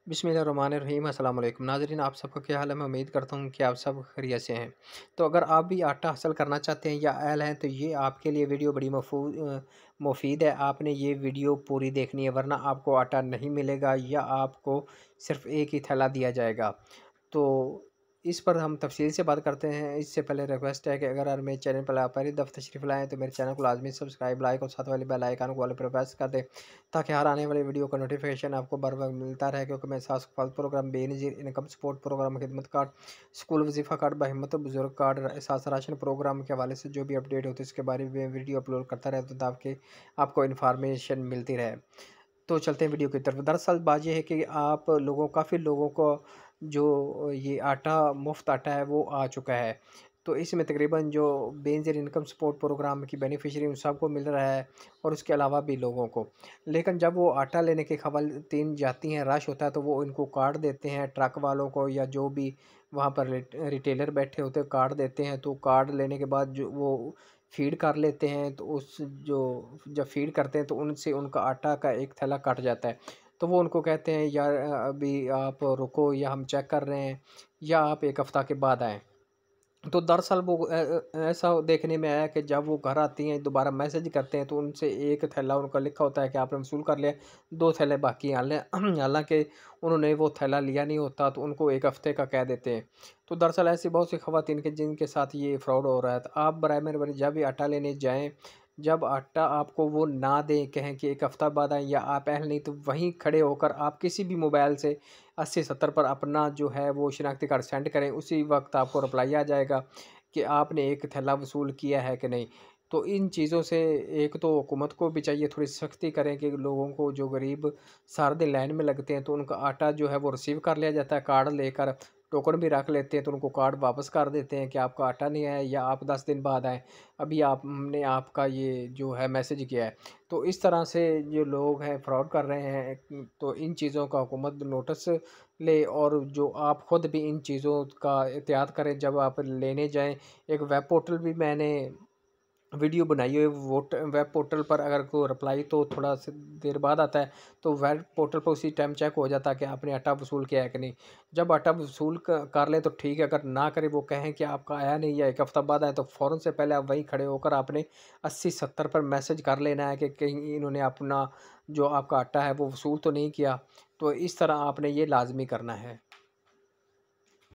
बिस्मिल्लाहिर्रहमानिर्रहीम अस्सलाम वालेकुम नाज़रीन, आप सबका क्या हाल है। मैं उम्मीद करता हूँ कि आप सब खैरियत से हैं। तो अगर आप भी आटा हासिल करना चाहते हैं या अहल हैं तो ये आपके लिए वीडियो बड़ी मुफीद है। आपने ये वीडियो पूरी देखनी है, वरना आपको आटा नहीं मिलेगा या आपको सिर्फ़ एक ही थैला दिया जाएगा। तो इस पर हम तफ़सील से बात करते हैं। इससे पहले रिक्वेस्ट है कि अगर मेरे चैनल पर आप पहली दफ़ा तशरीफ़ लाएँ तो मेरे चैनल को लाज़मी सब्सक्राइब, लाइक और साथ वाले बेल आइकन को ऑल पर प्रेस कर दें, ताकि हर आने वाली वीडियो का नोटिफिकेशन आपको बर वक्त मिलता रहे। क्योंकि मैं साथ फल program, Benazir income support program, खिदमत कार्ड, स्कूल वजीफ़ा कार्ड, बहिम्मत बुजुर्ग कार्ड, साथ राशन प्रोग्राम के हवाले से जो भी अपडेट होती है उसके बारे में वीडियो अपलोड करता रहता हूँ, ताकि आपको इन्फॉर्मेशन मिलती रहे। तो चलते हैं वीडियो की तरफ। दरअसल बात ये है कि आप लोगों काफ़ी लोगों को जो ये आटा मुफ़्त आटा है वो आ चुका है। तो इसमें तकरीबन जो बेनज़ीर इनकम सपोर्ट प्रोग्राम की बेनिफिशियरी उन सबको मिल रहा है, और उसके अलावा भी लोगों को। लेकिन जब वो आटा लेने के ख़वातीन जाती हैं, रश होता है, तो वो इनको कार्ड देते हैं ट्रक वालों को, या जो भी वहाँ पर रिटेलर बैठे होते हैं कार्ड देते हैं। तो कार्ड लेने के बाद जो वो फ़ीड कर लेते हैं, तो उस जो जब फ़ीड करते हैं तो उनसे उनका आटा का एक थैला कट जाता है। तो वो उनको कहते हैं यार अभी आप रुको, या हम चेक कर रहे हैं, या आप 1 हफ़्ता के बाद आएँ। तो दरअसल वो ऐसा देखने में आया कि जब वो घर आती हैं दोबारा मैसेज करते हैं, तो उनसे एक थैला उनका लिखा होता है कि आपने वसूल कर लिया, 2 थैले बाकी हैं। हालाँकि उन्होंने वो थैला लिया नहीं होता, तो उनको 1 हफ़्ते का कह देते हैं। तो दरअसल ऐसी बहुत सी ख़वातीन के जिनके साथ ये फ्रॉड हो रहा है। तो आप बराए मेहरबानी जब भी आटा लेने जाएँ, जब आटा आपको वो ना दें, कहें कि 1 हफ़्ता बाद आएँ, या आप अहल नहीं, तो वहीं खड़े होकर आप किसी भी मोबाइल से 80-70 पर अपना जो है वो शिनाख्ती कार्ड सेंड करें। उसी वक़्त आपको रिप्लाई आ जाएगा कि आपने एक थैला वसूल किया है कि नहीं। तो इन चीज़ों से एक तो हुकूमत को भी चाहिए थोड़ी सख्ती करें कि लोगों को, जो गरीब सारा दिन लाइन में लगते हैं, तो उनका आटा जो है वो रिसीव कर लिया जाता है कार्ड लेकर, टोकन भी रख लेते हैं, तो उनको कार्ड वापस कर देते हैं कि आपका आटा नहीं आया, या आप 10 दिन बाद आएँ, अभी हमने आपका ये जो है मैसेज किया है। तो इस तरह से जो लोग हैं फ्रॉड कर रहे हैं, तो इन चीज़ों का हुकूमत नोटिस ले, और जो आप ख़ुद भी इन चीज़ों का एहतियात करें जब आप लेने जाएँ। एक वेब पोर्टल भी मैंने वीडियो बनाई है, वेब पोर्टल पर अगर कोई रिप्लाई तो थोड़ा सा देर बाद आता है, तो वेब पोर्टल पर उसी टाइम चेक हो जाता है कि आपने आटा वसूल किया है कि नहीं। जब आटा वसूल कर लें तो ठीक है, अगर ना करें, वो कहें कि आपका आया नहीं या 1 हफ़्ता बाद आया, तो फ़ौरन से पहले आप वहीं खड़े होकर आपने 80-70 पर मैसेज कर लेना है कि कहीं इन्होंने अपना जो आपका आटा है वो वसूल तो नहीं किया। तो इस तरह आपने ये लाज़मी करना है।